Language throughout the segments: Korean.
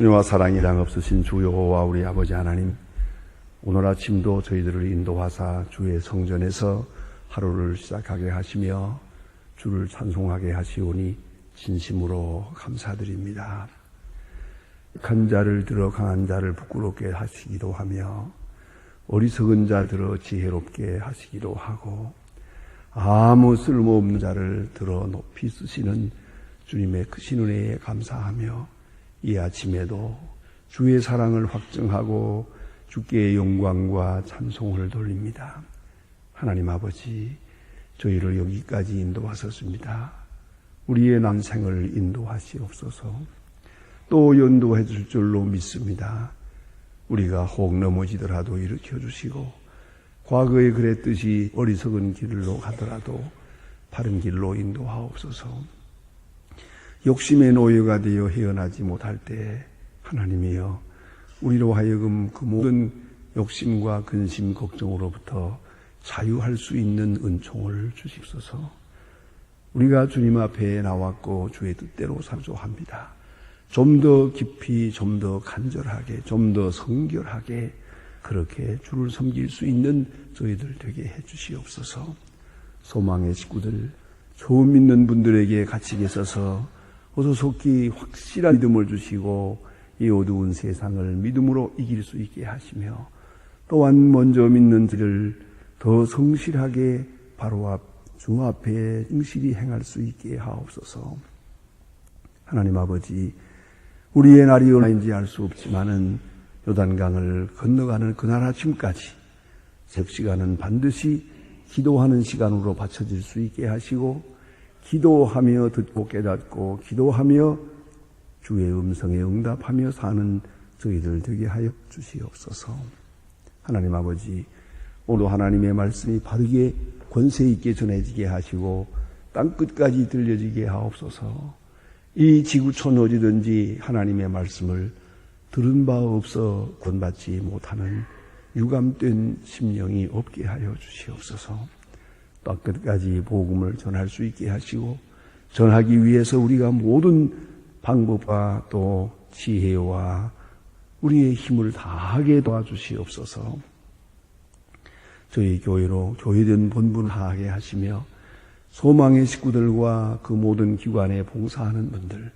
은혜와 사랑이 량 없으신 주 여호와 우리 아버지 하나님, 오늘 아침도 저희들을 인도하사 주의 성전에서 하루를 시작하게 하시며 주를 찬송하게 하시오니 진심으로 감사드립니다. 약한 자를 들어 강한 자를 부끄럽게 하시기도 하며 어리석은 자 들어 지혜롭게 하시기도 하고 아무 쓸모없는 자를 들어 높이 쓰시는 주님의 크신 은혜에 감사하며 이 아침에도 주의 사랑을 확증하고 주께 영광과 찬송을 돌립니다. 하나님 아버지, 저희를 여기까지 인도하셨습니다. 우리의 난생을 인도하시옵소서. 또 인도해 줄 줄로 믿습니다. 우리가 혹 넘어지더라도 일으켜 주시고 과거에 그랬듯이 어리석은 길로 가더라도 바른 길로 인도하옵소서. 욕심의 노예가 되어 헤어나지 못할 때 하나님이여, 우리로 하여금 그 모든 욕심과 근심, 걱정으로부터 자유할 수 있는 은총을 주십소서. 우리가 주님 앞에 나왔고 주의 뜻대로 살조합니다. 좀 더 깊이, 좀 더 간절하게, 좀 더 성결하게 그렇게 주를 섬길 수 있는 저희들 되게 해 주시옵소서. 소망의 식구들, 처음 믿는 분들에게 같이 계셔서 어서 속히 확실한 믿음을 주시고 이 어두운 세상을 믿음으로 이길 수 있게 하시며, 또한 먼저 믿는 자를 더 성실하게 바로 주 앞에 성실히 행할 수 있게 하옵소서. 하나님 아버지, 우리의 날이 얼마인지 알 수 없지만은 요단강을 건너가는 그날 아침까지 적 시간은 반드시 기도하는 시간으로 바쳐질 수 있게 하시고, 기도하며 듣고 깨닫고 기도하며 주의 음성에 응답하며 사는 저희들 되게 하여 주시옵소서. 하나님 아버지, 오늘 하나님의 말씀이 바르게 권세 있게 전해지게 하시고 땅끝까지 들려지게 하옵소서. 이 지구촌 어디든지 하나님의 말씀을 들은 바 없어 구원받지 못하는 유감된 심령이 없게 하여 주시옵소서. 땅끝까지 복음을 전할 수 있게 하시고, 전하기 위해서 우리가 모든 방법과 또 지혜와 우리의 힘을 다하게 도와주시옵소서. 저희 교회로 교회된 본분을 다하게 하시며 소망의 식구들과 그 모든 기관에 봉사하는 분들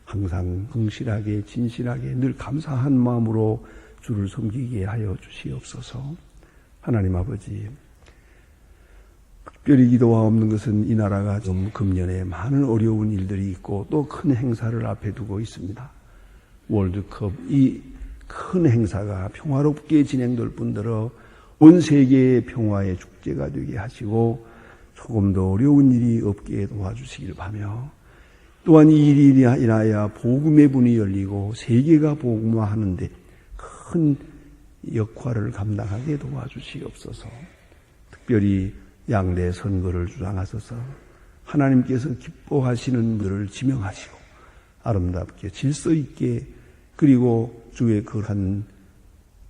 항상 성실하게 진실하게 늘 감사한 마음으로 주를 섬기게 하여 주시옵소서. 하나님 아버지, 특별히 기도하옵는 것은 이 나라가 좀 금년에 많은 어려운 일들이 있고 또 큰 행사를 앞에 두고 있습니다. 월드컵, 이 큰 행사가 평화롭게 진행될 뿐더러 온 세계의 평화의 축제가 되게 하시고 조금 더 어려운 일이 없게 도와주시길 바라며, 또한 이 일이 인하여 복음의 문이 열리고 세계가 복음화하는데 큰 역할을 감당하게 도와주시옵소서. 특별히 양대 선거를 주장하셔서 하나님께서 기뻐하시는 분들을 지명하시고 아름답게 질서 있게, 그리고 주의 그한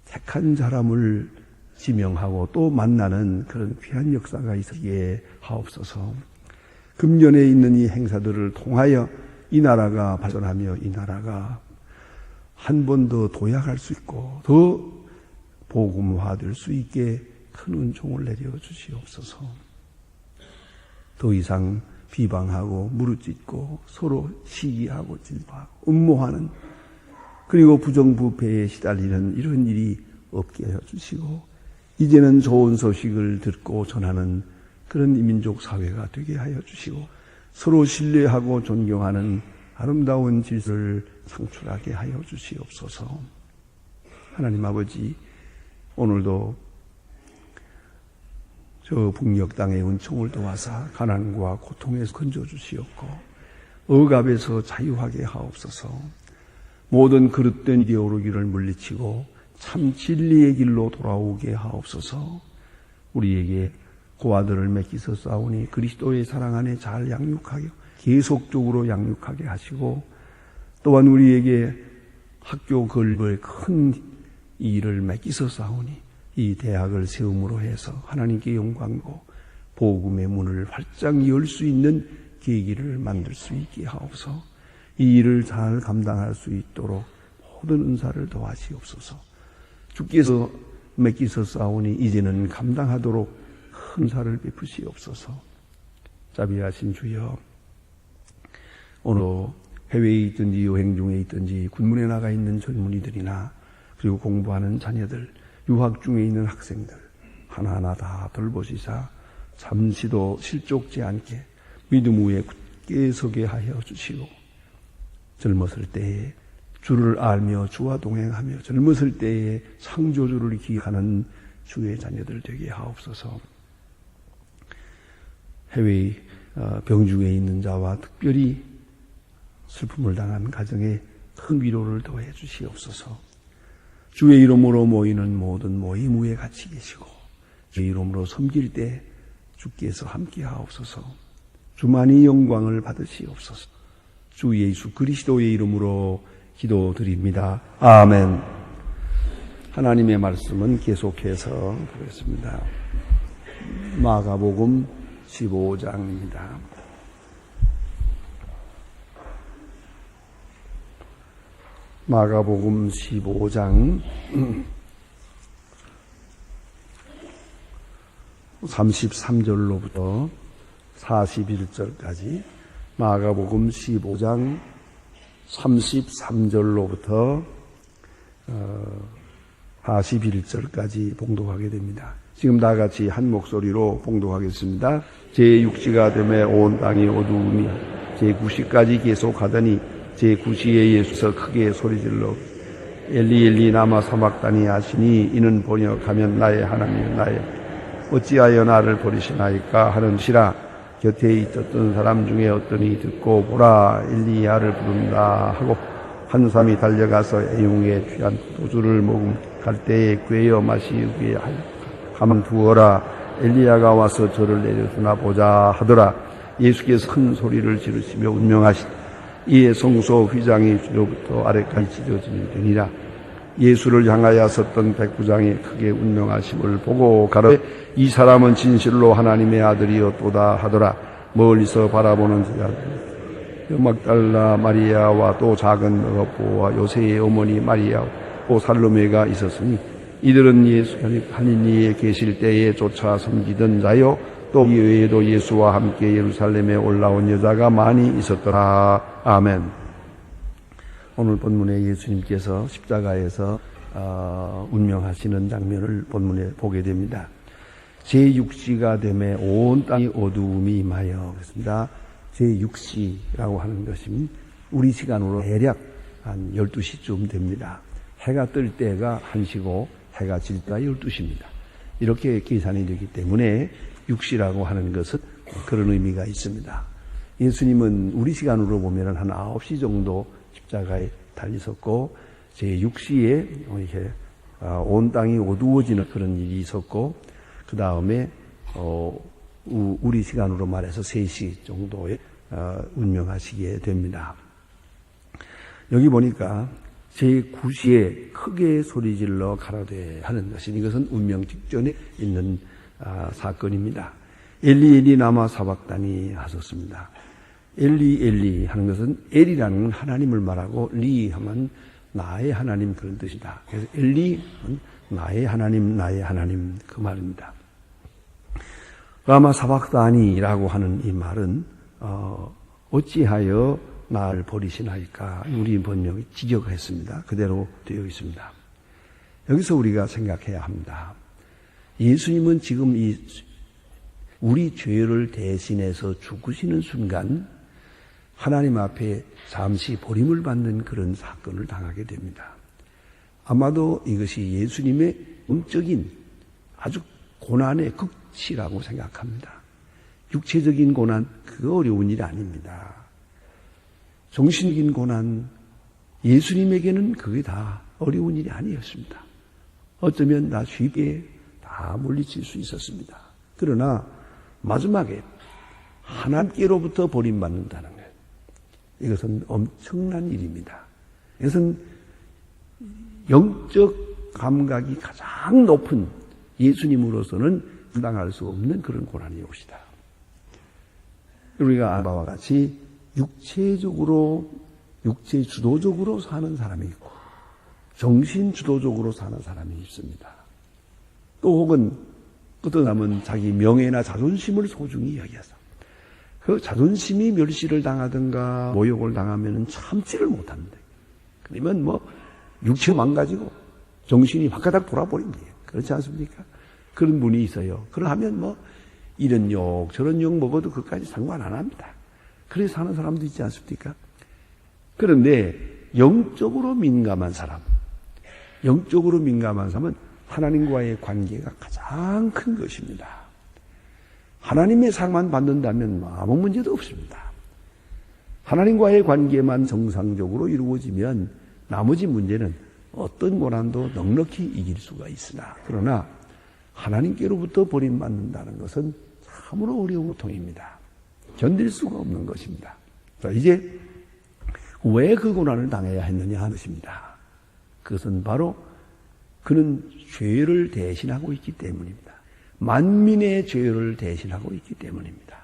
택한 사람을 지명하고 또 만나는 그런 귀한 역사가 있게 하옵소서. 금년에 있는 이 행사들을 통하여 이 나라가 발전하며 이 나라가 한 번 더 도약할 수 있고 더 복음화될 수 있게 큰 은총을 내려 주시옵소서. 더 이상 비방하고 무릇짓고 서로 시기하고 질투하고 음모하는, 그리고 부정부패에 시달리는 이런 일이 없게 하여 주시고 이제는 좋은 소식을 듣고 전하는 그런 이민족 사회가 되게 하여 주시고 서로 신뢰하고 존경하는 아름다운 질서를 창출하게 하여 주시옵소서. 하나님 아버지, 오늘도 저 북녘 땅의 은총을 도와서 가난과 고통에서 건져주시옵고 억압에서 자유하게 하옵소서. 모든 그릇된 이데올로기를 물리치고 참 진리의 길로 돌아오게 하옵소서. 우리에게 고아들을 맺기서 싸우니 그리스도의 사랑 안에 잘 양육하여 계속적으로 양육하게 하시고, 또한 우리에게 학교 건립의 큰 일을 맺기서 싸우니 이 대학을 세움으로 해서 하나님께 영광고 복음의 문을 활짝 열 수 있는 계기를 만들 수 있게 하옵소서. 이 일을 잘 감당할 수 있도록 모든 은사를 더하시옵소서. 주께서 맡기셨사오니 이제는 감당하도록 큰 은사를 베푸시옵소서. 자비하신 주여, 오늘 해외에 있든지 여행 중에 있든지 군문에 나가 있는 젊은이들이나 그리고 공부하는 자녀들, 유학 중에 있는 학생들 하나하나 다 돌보시사 잠시도 실족지 않게 믿음 위에 굳게 서게 하여 주시고, 젊었을 때에 주를 알며 주와 동행하며 젊었을 때에 창조주를 기억하는 주의 자녀들 되게 하옵소서. 해외 병중에 있는 자와 특별히 슬픔을 당한 가정에 큰 위로를 더해 주시옵소서. 주의 이름으로 모이는 모든 모임 위에 같이 계시고 주의 이름으로 섬길 때 주께서 함께 하옵소서. 주만이 영광을 받으시옵소서. 주 예수 그리스도의 이름으로 기도드립니다. 아멘. 하나님의 말씀은 계속해서 보겠습니다. 마가복음 15장입니다. 마가복음 15장 33절로부터 41절까지, 마가복음 15장 33절로부터 41절까지 봉독하게 됩니다. 지금 다 같이 한 목소리로 봉독하겠습니다. 제6시가 되매 온 땅이 어두움이 제9시까지 계속하더니 제9시에 예수께서 크게 소리질러 엘리 엘리 라마 사박다니 하시니 이는 번역하면 나의 하나님 나의 어찌하여 나를 버리시나이까 하는시라. 곁에 있었던 사람 중에 어떠니 듣고 보라 엘리야를 부른다 하고 한 사람이 달려가서 애용에 취한 포도주를 먹음 갈대에 꿰어 마시게 하여 가만두어라. 엘리야가 와서 저를 내려주나 보자 하더라. 예수께서 큰 소리를 지르시며 운명하시니 이에 성소 휘장이 주로부터 아래까지 찢어지니라. 예수를 향하여 섰던 백부장이 크게 운명하심을 보고 가로되 이 사람은 진실로 하나님의 아들이었도다 하더라. 멀리서 바라보는 자들 막달라 마리아와 또 작은 여보와 요새의 어머니 마리아 또 살로메가 있었으니 이들은 예수 하느님에 계실 때에 쫓아 섬기던 자요 또 이외에도 예수와 함께 예루살렘에 올라온 여자가 많이 있었더라. 아멘. 오늘 본문에 예수님께서 십자가에서 운명하시는 장면을 본문에 보게 됩니다. 제6시가 되매 온 땅이 어두움이 임하여 그렇습니다. 제6시라고 하는 것은 우리 시간으로 대략 한 12시쯤 됩니다. 해가 뜰 때가 1시고 해가 질 때가 12시입니다. 이렇게 계산이 되기 때문에 6시라고 하는 것은 그런 의미가 있습니다. 예수님은 우리 시간으로 보면 한 9시 정도 십자가에 달리셨고 제6시에 이렇게 온 땅이 어두워지는 그런 일이 있었고 그 다음에 우리 시간으로 말해서 3시 정도에 운명하시게 됩니다. 여기 보니까 제9시에 크게 소리질러 가로되 하는 것은 이것은 운명 직전에 있는 사건입니다. 엘리 엘리 라마 사박다니 하셨습니다. 엘리 엘리 하는 것은 엘이라는 건 하나님을 말하고 리 하면 나의 하나님 그런 뜻이다. 그래서 엘리는 나의 하나님 그 말입니다. 라마 사박다니라고 하는 이 말은 어찌하여 나를 버리시나이까 우리 번역이 지적했습니다. 그대로 되어 있습니다. 여기서 우리가 생각해야 합니다. 예수님은 지금 우리 죄를 대신해서 죽으시는 순간 하나님 앞에 잠시 버림을 받는 그런 사건을 당하게 됩니다. 아마도 이것이 예수님의 영적인 아주 고난의 극치라고 생각합니다. 육체적인 고난, 그 어려운 일이 아닙니다. 정신적인 고난, 예수님에게는 그게 다 어려운 일이 아니었습니다. 어쩌면 다 쉽게 다 물리칠 수 있었습니다. 그러나 마지막에 하나님께로부터 버림받는다는 것, 이것은 엄청난 일입니다. 이것은 영적 감각이 가장 높은 예수님으로서는 감당할 수 없는 그런 고난이 옵시다. 우리가 바와 같이 육체 주도적으로 사는 사람이 있고 정신주도적으로 사는 사람이 있습니다. 또 혹은 어떤 사람은 자기 명예나 자존심을 소중히 여겨서 그 자존심이 멸시를 당하든가 모욕을 당하면 참지를 못합니다. 그러면 육체가 망가지고 정신이 바깥 돌아버린 거예요. 그렇지 않습니까? 그런 분이 있어요. 그러하면 이런 욕 저런 욕 먹어도 그까지 상관 안 합니다. 그래서 사는 사람도 있지 않습니까? 그런데 영적으로 민감한 사람은 하나님과의 관계가 가장 큰 것입니다. 하나님의 사랑만 받는다면 아무 문제도 없습니다. 하나님과의 관계만 정상적으로 이루어지면 나머지 문제는 어떤 고난도 넉넉히 이길 수가 있으나, 그러나 하나님께로부터 버림받는다는 것은 참으로 어려운 고통입니다. 견딜 수가 없는 것입니다. 자, 이제 왜 그 고난을 당해야 했느냐 하는 것입니다. 그것은 바로 그는 죄를 대신하고 있기 때문입니다. 만민의 죄를 대신하고 있기 때문입니다.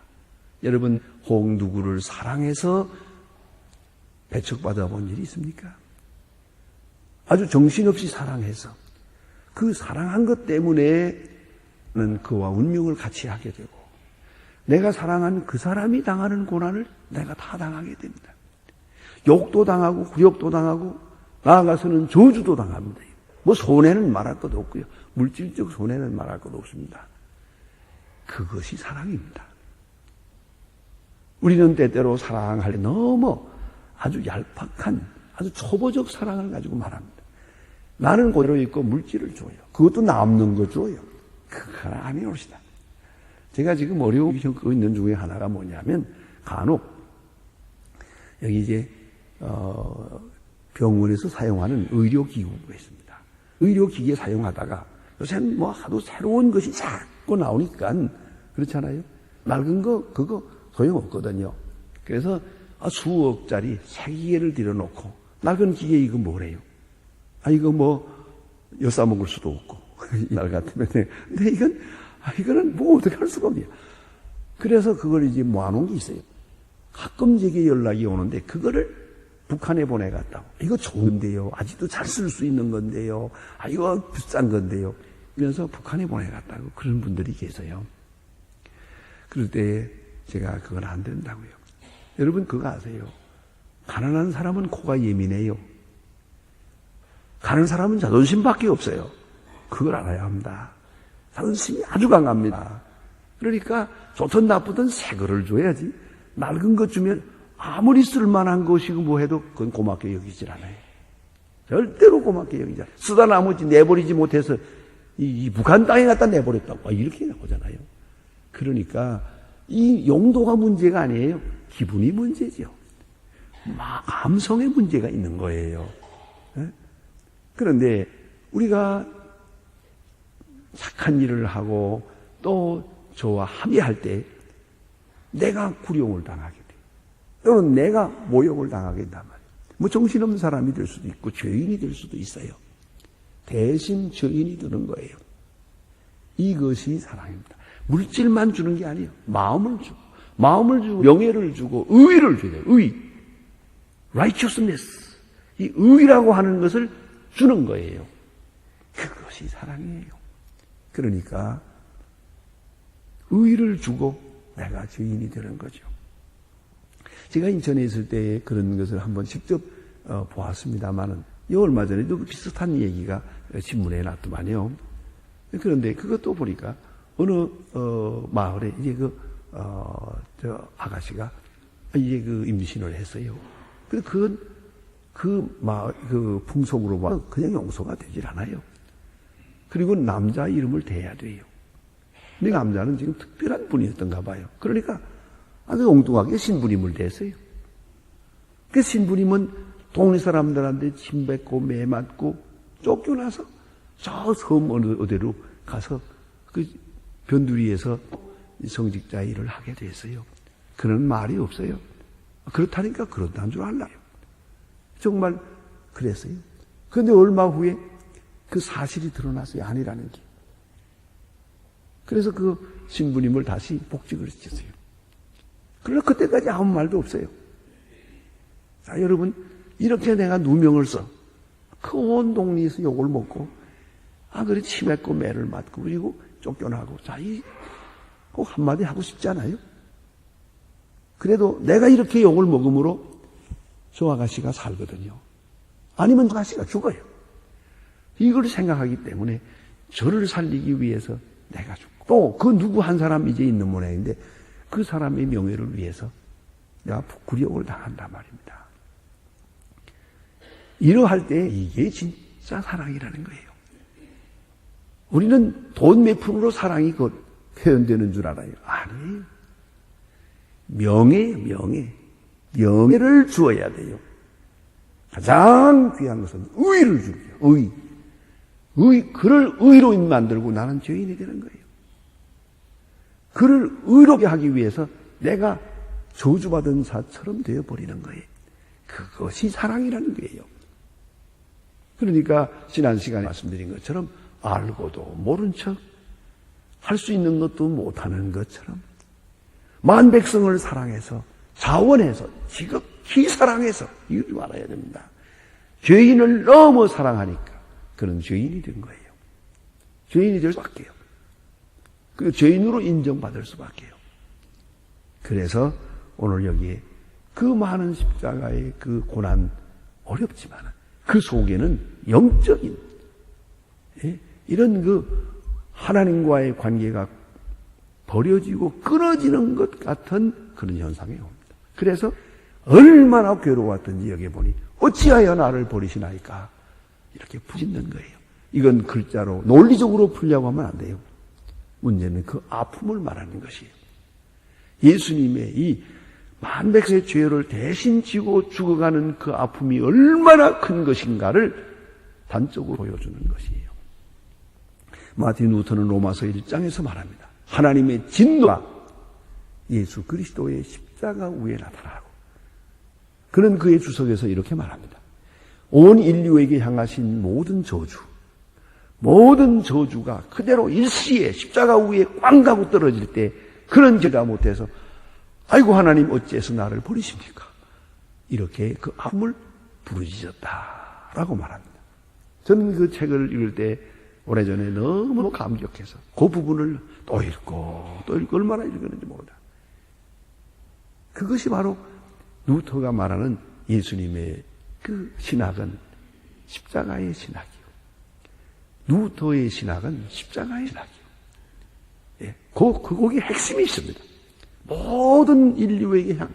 여러분, 혹 누구를 사랑해서 배척받아 본 일이 있습니까? 아주 정신없이 사랑해서 그 사랑한 것 때문에는 그와 운명을 같이 하게 되고, 내가 사랑한 그 사람이 당하는 고난을 내가 다 당하게 됩니다. 욕도 당하고 구욕도 당하고 나아가서는 저주도 당합니다. 손해는 말할 것도 없고요. 물질적 손해는 말할 것도 없습니다. 그것이 사랑입니다. 우리는 때때로 사랑할 때 너무 아주 얄팍한 아주 초보적 사랑을 가지고 말합니다. 나는 그대로 있고 물질을 줘요. 그것도 남는 거 줘요. 그건 아니옵시다. 제가 지금 어려움이 겪고 있는 중에 하나가 뭐냐면, 간혹 여기 이제 병원에서 사용하는 의료기구가 있습니다. 의료기기에 사용하다가 요새는 하도 새로운 것이 자꾸 나오니까 그렇잖아요. 낡은 거 그거 소용없거든요. 그래서 수억짜리 새 기계를 들여놓고, 낡은 기계 이거 뭐래요? 이거 엿싸먹을 수도 없고 날 같으면. 근데 이거는 어떻게 할 수가 없네요. 그래서 그걸 이제 모아놓은 게 있어요. 가끔 제게 연락이 오는데 그거를 북한에 보내갔다고. 이거 좋은데요. 아직도 잘 쓸 수 있는 건데요. 이거 비싼 건데요. 이러면서 북한에 보내갔다고 그런 분들이 계세요. 그럴 때 제가 그건 안 된다고요. 여러분 그거 아세요? 가난한 사람은 코가 예민해요. 가난한 사람은 자존심밖에 없어요. 그걸 알아야 합니다. 자존심이 아주 강합니다. 그러니까 좋든 나쁘든 새 거를 줘야지. 낡은 것 주면 아무리 쓸만한 것이고 해도 그건 고맙게 여기질 않아요. 절대로 고맙게 여기지 않아요. 쓰다 나머지 내버리지 못해서 이 북한 땅에 갖다 내버렸다고 이렇게 나오잖아요. 그러니까 이 용도가 문제가 아니에요. 기분이 문제죠. 감성의 문제가 있는 거예요. 그런데 우리가 착한 일을 하고 또 저와 함께할 때 내가 굴욕을 당하게 돼요. 또는 내가 모욕을 당하게 된단 말이에요. 정신없는 사람이 될 수도 있고 죄인이 될 수도 있어요. 대신 죄인이 되는 거예요. 이것이 사랑입니다. 물질만 주는 게 아니에요. 마음을 주고 명예를 주고 의를 줘야 돼요. 의, righteousness, 이 의라고 하는 것을 주는 거예요. 그것이 사랑이에요. 그러니까 의를 주고 내가 죄인이 되는 거죠. 제가 인천에 있을 때 그런 것을 한번 직접 보았습니다만은, 얼마 전에도 비슷한 얘기가 신문에 났더만요. 그런데 그것도 보니까 어느 마을에 이제 저 아가씨가 이제 임신을 했어요. 근데 그 마을 풍속으로 봐 그냥 용서가 되질 않아요. 그리고 남자 이름을 대야 돼요. 근데 남자는 지금 특별한 분이었던가 봐요. 그러니까 아주 엉뚱하게 신부님을 댔어요. 그 신부님은 동네 사람들한테 침뱉고 매맞고 쫓겨나서 저 섬 어디로 가서 그 변두리에서 성직자 일을 하게 됐어요. 그런 말이 없어요. 그렇다니까 그렇다는 줄 알아요. 정말 그랬어요. 그런데 얼마 후에 그 사실이 드러났어요. 아니라는 게. 그래서 그 신부님을 다시 복직을 시켰어요. 그러나 그때까지 아무 말도 없어요. 자, 여러분, 이렇게 내가 누명을 써. 그 온 동네에서 욕을 먹고, 그래, 치맥고 매를 맞고, 그리고 쫓겨나고, 꼭 한마디 하고 싶지 않아요? 그래도 내가 이렇게 욕을 먹음으로 저 아가씨가 살거든요. 아니면 저 아가씨가 죽어요. 이걸 생각하기 때문에 저를 살리기 위해서 내가 죽고, 또 그 누구 한 사람 이제 있는 모양인데 그 사람의 명예를 위해서 내가 굴욕을 당한단 말입니다. 이러할 때 이게 진짜 사랑이라는 거예요. 우리는 돈 몇 푼으로 사랑이 표현되는 줄 알아요. 아니에요. 명예를 주어야 돼요. 가장 귀한 것은 의를 주고요. 그를 의로 만들고 나는 죄인이 되는 거예요. 그를 의롭게 하기 위해서 내가 저주받은 자처럼 되어버리는 거예요. 그것이 사랑이라는 거예요. 그러니까 지난 시간에 말씀드린 것처럼 알고도 모른 척 할 수 있는 것도 못하는 것처럼 만백성을 사랑해서 자원해서 지극히 사랑해서 이걸 좀 알아야 됩니다. 죄인을 너무 사랑하니까 그런 죄인이 된 거예요. 죄인이 될 수밖에요. 그 죄인으로 인정받을 수밖에요. 그래서 오늘 여기에 그 많은 십자가의 그 고난 어렵지만 그 속에는 영적인 이런 그 하나님과의 관계가 버려지고 끊어지는 것 같은 그런 현상이 옵니다. 그래서 얼마나 괴로웠던지 여기 보니 어찌하여 나를 버리시나이까 이렇게 부짖는 거예요. 이건 글자로 논리적으로 풀려고 하면 안 돼요. 문제는 그 아픔을 말하는 것이에요. 예수님의 이 만백성의 죄를 대신 지고 죽어가는 그 아픔이 얼마나 큰 것인가를 단적으로 보여주는 것이에요. 마틴 루터는 로마서 1장에서 말합니다. 하나님의 진노가 예수 그리스도의 십자가 위에 나타나고 그는 그의 주석에서 이렇게 말합니다. 온 인류에게 향하신 모든 저주가 그대로 일시에 십자가 위에 꽝 가고 떨어질 때 그런 죄가 못해서 아이고 하나님 어찌해서 나를 버리십니까? 이렇게 그 아픔을 부르짖었다라고 말합니다. 저는 그 책을 읽을 때 오래전에 너무 감격해서 그 부분을 또 읽고 얼마나 읽었는지 모르다. 그것이 바로 루터가 말하는 예수님의 그 신학은 십자가의 신학이요. 루터의 신학은 십자가의 신학이요. 예, 거기에 핵심이 있습니다. 모든 인류에게 향한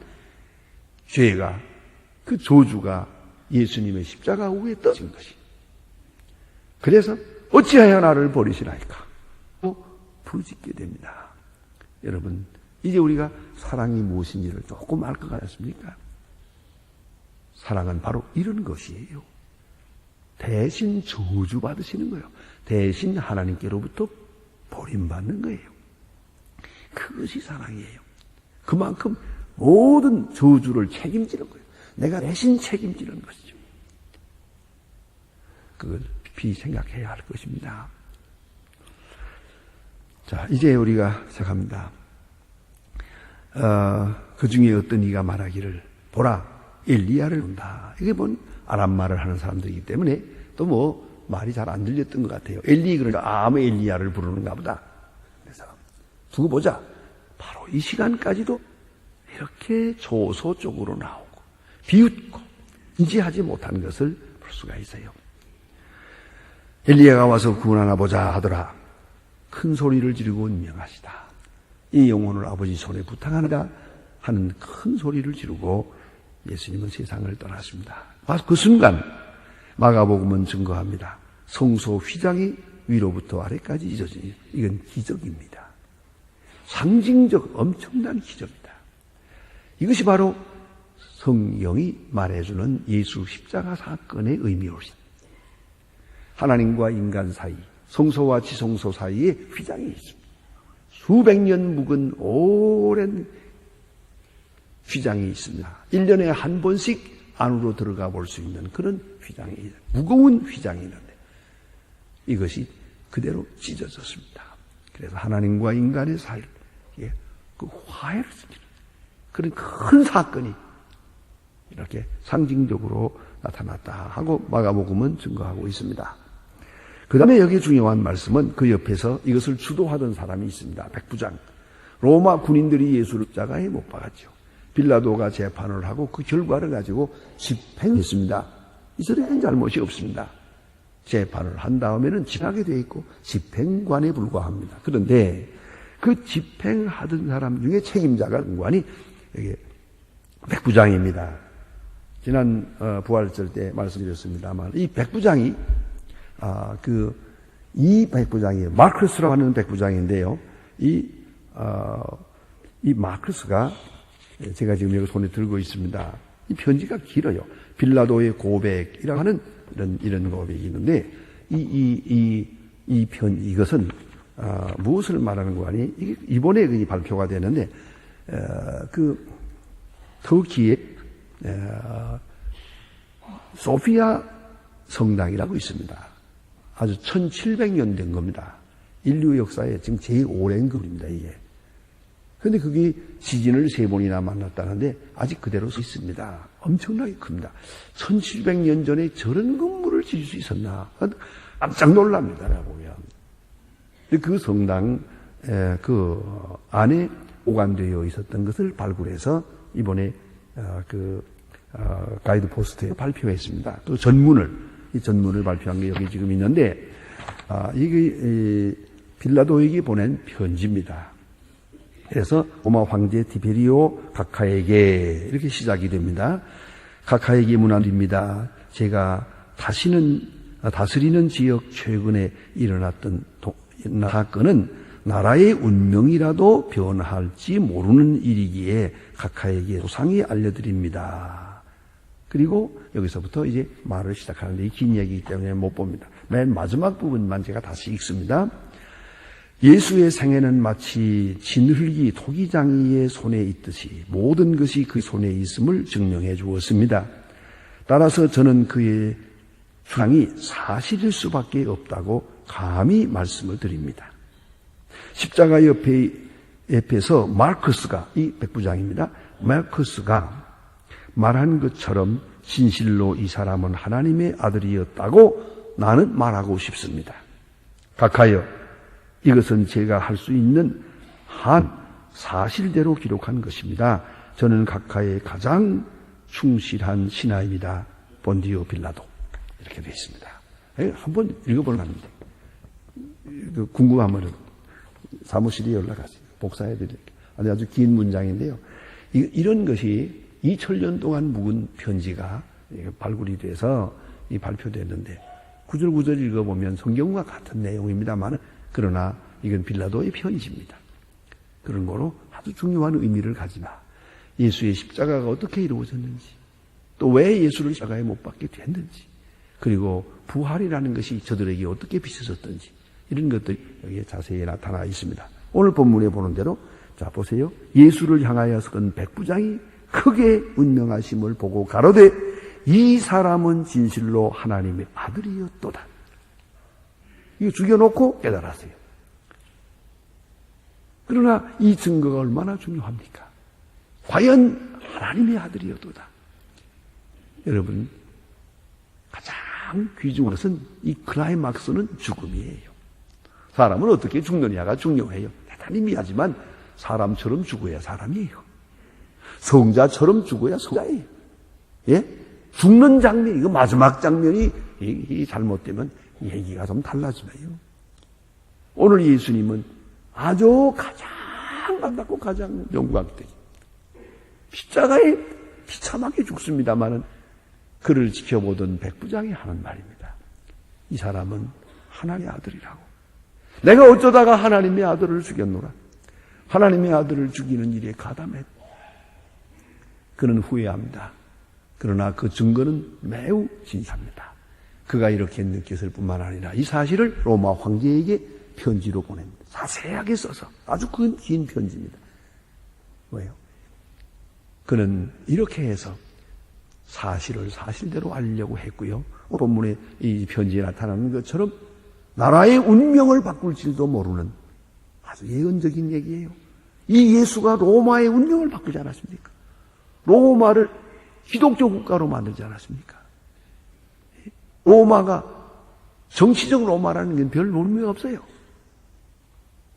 죄가 그 저주가 예수님의 십자가 위에 떠진 것이. 그래서 어찌하여 나를 버리시나이까 부르짖게 됩니다. 여러분 이제 우리가 사랑이 무엇인지를 조금 알 것 같습니까? 사랑은 바로 이런 것이에요. 대신 저주받으시는 거예요. 대신 하나님께로부터 버림받는 거예요. 그것이 사랑이에요. 그만큼 모든 저주를 책임지는 거예요. 내가 대신 책임지는 것이죠. 그걸 깊이 생각해야 할 것입니다. 자, 이제 우리가 시작합니다. 그 중에 어떤 이가 말하기를 보라 엘리야를 본다. 이게 뭔 아람말을 하는 사람들이기 때문에 또 뭐 말이 잘 안 들렸던 것 같아요. 그러니까 아무 엘리야를 부르는가 보다. 그래서 두고 보자. 바로 이 시간까지도 이렇게 조소 쪽으로 나오고 비웃고 인지하지 못한 것을 볼 수가 있어요. 엘리야가 와서 구원하나 보자 하더라. 큰 소리를 지르고 명하시다. 이 영혼을 아버지 손에 부탁하노라 하는 큰 소리를 지르고 예수님은 세상을 떠났습니다. 그 순간 마가복음은 증거합니다. 성소 휘장이 위로부터 아래까지 잊어지니 이건 기적입니다. 상징적 엄청난 기적이다. 이것이 바로 성경이 말해주는 예수 십자가 사건의 의미로다. 하나님과 인간 사이, 성소와 지성소 사이에 휘장이 있습니다. 수백 년 묵은 오랜 휘장이 있습니다. 1년에 한 번씩 안으로 들어가 볼 수 있는 그런 휘장이, 무거운 휘장이 있는데 이것이 그대로 찢어졌습니다. 그래서 하나님과 인간의 사이에 그 화해를 씁니다. 그런 큰 사건이 이렇게 상징적으로 나타났다 하고 마가복음은 증거하고 있습니다. 그 다음에 여기 중요한 말씀은 그 옆에서 이것을 주도하던 사람이 있습니다. 백부장. 로마 군인들이 예수를 십자가에 못 박았죠. 빌라도가 재판을 하고 그 결과를 가지고 집행했습니다. 이스라엘은 잘못이 없습니다. 재판을 한 다음에는 지나게 되어 있고 집행관에 불과합니다. 그런데 그 집행하던 사람 중에 책임자가 군관이 여기 백부장입니다. 지난 부활절 때 말씀드렸습니다만 이 백부장이 이 백부장이에요. 마르크스라고 하는 백부장인데요. 이 마르크스가 제가 지금 여기 손에 들고 있습니다. 이 편지가 길어요. 빌라도의 고백이라고 하는 이런 고백이 있는데 이것은 무엇을 말하는 거 아니? 이게 이번에 발표가 되는데 터키에 소피아 성당이라고 있습니다. 아주 1700년 된 겁니다. 인류 역사에 지금 제일 오랜 건물입니다, 이게. 그런데 그게 지진을 3번이나 만났다는데 아직 그대로 서 있습니다. 엄청나게 큽니다. 1700년 전에 저런 건물을 지을 수 있었나? 깜짝 놀랍니다, 보면. 그 성당, 그 안에 오간되어 있었던 것을 발굴해서 이번에 가이드 포스트에 발표했습니다. 또 이 전문을 발표한 게 여기 지금 있는데, 이게 빌라도에게 보낸 편지입니다. 그래서 로마 황제 티베리오 각하에게 이렇게 시작이 됩니다. 각하에게 문안드립니다. 제가 다스리는 지역 최근에 일어났던 사건은 나라의 운명이라도 변할지 모르는 일이기에 각하에게 소상히 알려드립니다. 그리고 여기서부터 이제 말을 시작하는데 이 긴 얘기이기 때문에 못 봅니다. 맨 마지막 부분만 제가 다시 읽습니다. 예수의 생애는 마치 진흙이 토기장이의 손에 있듯이 모든 것이 그 손에 있음을 증명해 주었습니다. 따라서 저는 그의 주장이 사실일 수밖에 없다고 감히 말씀을 드립니다. 십자가 옆에서 마르크스가, 이 백부장입니다. 마르크스가 말한 것처럼 진실로 이 사람은 하나님의 아들이었다고 나는 말하고 싶습니다. 각하여, 이것은 제가 할 수 있는 한 사실대로 기록한 것입니다. 저는 각하의 가장 충실한 신하입니다. 본디오 빌라도. 이렇게 되어 있습니다. 한번 읽어보려고 합니다. 궁금하면 사무실에 연락하세요. 복사해 드릴게요. 아주 긴 문장인데요. 이런 것이 2000년 동안 묵은 편지가 발굴이 돼서 발표됐는데 구절구절 읽어보면 성경과 같은 내용입니다만 그러나 이건 빌라도의 편지입니다. 그런 거로 아주 중요한 의미를 가지나 예수의 십자가가 어떻게 이루어졌는지 또 왜 예수를 십자가에 못 박게 됐는지 그리고 부활이라는 것이 저들에게 어떻게 비춰졌던지 이런 것들이 여기에 자세히 나타나 있습니다. 오늘 본문에 보는 대로 자 보세요. 예수를 향하여 선 백부장이 크게 운명하심을 보고 가로되 이 사람은 진실로 하나님의 아들이었도다. 이거 죽여놓고 깨달았어요. 그러나 이 증거가 얼마나 중요합니까? 과연 하나님의 아들이었도다. 여러분 가장 귀중한 것은 이 클라이막스는 죽음이에요. 사람은 어떻게 죽느냐가 중요해요. 대단히 미하지만 사람처럼 죽어야 사람이에요. 성자처럼 죽어야 성자예요. 예? 죽는 장면, 이거 마지막 장면이 잘못되면 얘기가 좀 달라지나요? 오늘 예수님은 아주 가장 아름답고 가장 영광되게 십자가에 비참하게 죽습니다마는 그를 지켜보던 백부장이 하는 말입니다. 이 사람은 하나님의 아들이라고. 내가 어쩌다가 하나님의 아들을 죽였노라. 하나님의 아들을 죽이는 일에 가담했고 그는 후회합니다. 그러나 그 증거는 매우 진실합니다. 그가 이렇게 느꼈을 뿐만 아니라 이 사실을 로마 황제에게 편지로 보냅니다. 자세하게 써서 아주 긴 편지입니다. 왜요? 그는 이렇게 해서 사실을 사실대로 알려고 했고요. 본문에 이 편지에 나타나는 것처럼 나라의 운명을 바꿀 줄도 모르는 아주 예언적인 얘기예요. 이 예수가 로마의 운명을 바꾸지 않았습니까? 로마를 기독교 국가로 만들지 않았습니까? 로마가 정치적 로마라는 건 별 의미가 없어요.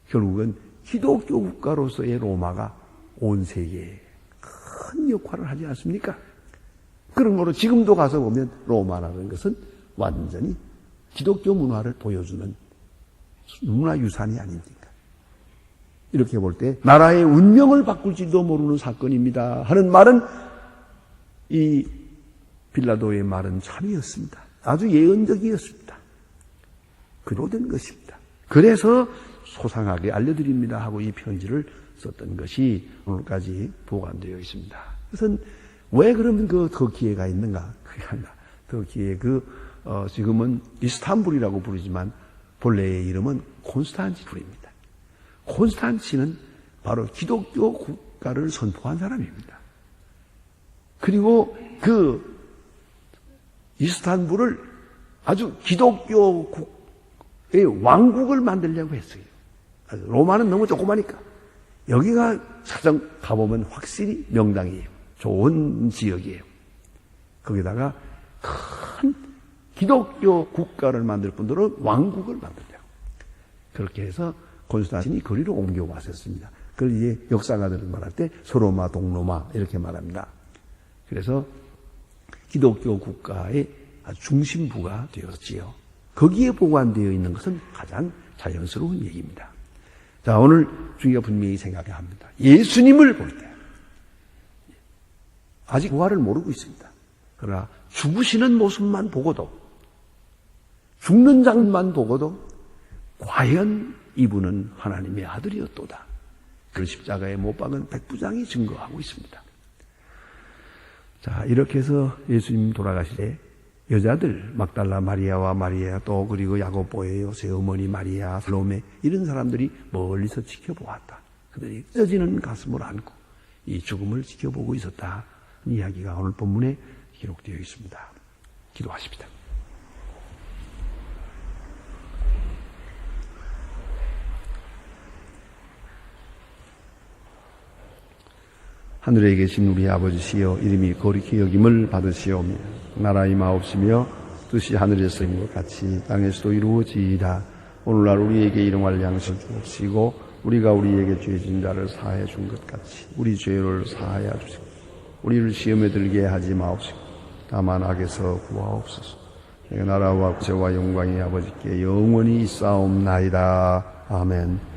결국은 기독교 국가로서의 로마가 온 세계에 큰 역할을 하지 않습니까? 그러므로 지금도 가서 보면 로마라는 것은 완전히 기독교 문화를 보여주는 문화유산이 아닙니까? 이렇게 볼 때 나라의 운명을 바꿀지도 모르는 사건입니다 하는 말은 이 빌라도의 말은 참이었습니다. 아주 예언적이었습니다. 그로 된 것입니다. 그래서 소상하게 알려드립니다 하고 이 편지를 썼던 것이 오늘까지 보관되어 있습니다. 그래서 왜 그러면 그 터키에가 있는가? 그게 아니라 터키의 지금은 이스탄불이라고 부르지만 본래의 이름은 콘스탄티누스입니다. 콘스탄티는 바로 기독교 국가를 선포한 사람입니다. 그리고 그 이스탄불을 아주 기독교의 왕국을 만들려고 했어요. 로마는 너무 조그마니까. 여기가 사정 가보면 확실히 명당이에요. 좋은 지역이에요. 거기다가 큰 기독교 국가를 만들 뿐더러 왕국을 만들려고. 그렇게 해서 콘스탄틴이 거리로 옮겨왔었습니다. 그걸 이제 역사가들은 말할 때 소로마, 동로마 이렇게 말합니다. 그래서 기독교 국가의 중심부가 되었지요. 거기에 보관되어 있는 것은 가장 자연스러운 얘기입니다. 자, 오늘 우리가 분명히 생각해야 합니다. 예수님을 볼 때 아직 부활을 모르고 있습니다. 그러나 죽으시는 모습만 보고도, 죽는 장면만 보고도 과연 이분은 하나님의 아들이었도다. 그 십자가에 못 박은 백부장이 증거하고 있습니다. 자, 이렇게 해서 예수님 돌아가실 때 여자들, 막달라 마리아와 마리아, 또 그리고 야고보의 요새 어머니 마리아, 살로메, 이런 사람들이 멀리서 지켜보았다. 그들이 찢어지는 가슴을 안고 이 죽음을 지켜보고 있었다. 이야기가 오늘 본문에 기록되어 있습니다. 기도하십시다. 하늘에 계신 우리 아버지시여, 이름이 거룩히 여김을 받으시오며 나라 임하옵시며 뜻이 하늘에서 이룬 것 같이 땅에서도 이루어지이다. 오늘날 우리에게 일용할 양식을 주옵시고 우리가 우리에게 죄진 자를 사하여 준 것 같이 우리 죄를 사하여 주시고 우리를 시험에 들게 하지 마옵시고 다만 악에서 구하옵소서. 나라와 권세와 영광이 아버지께 영원히 있사옵나이다. 아멘.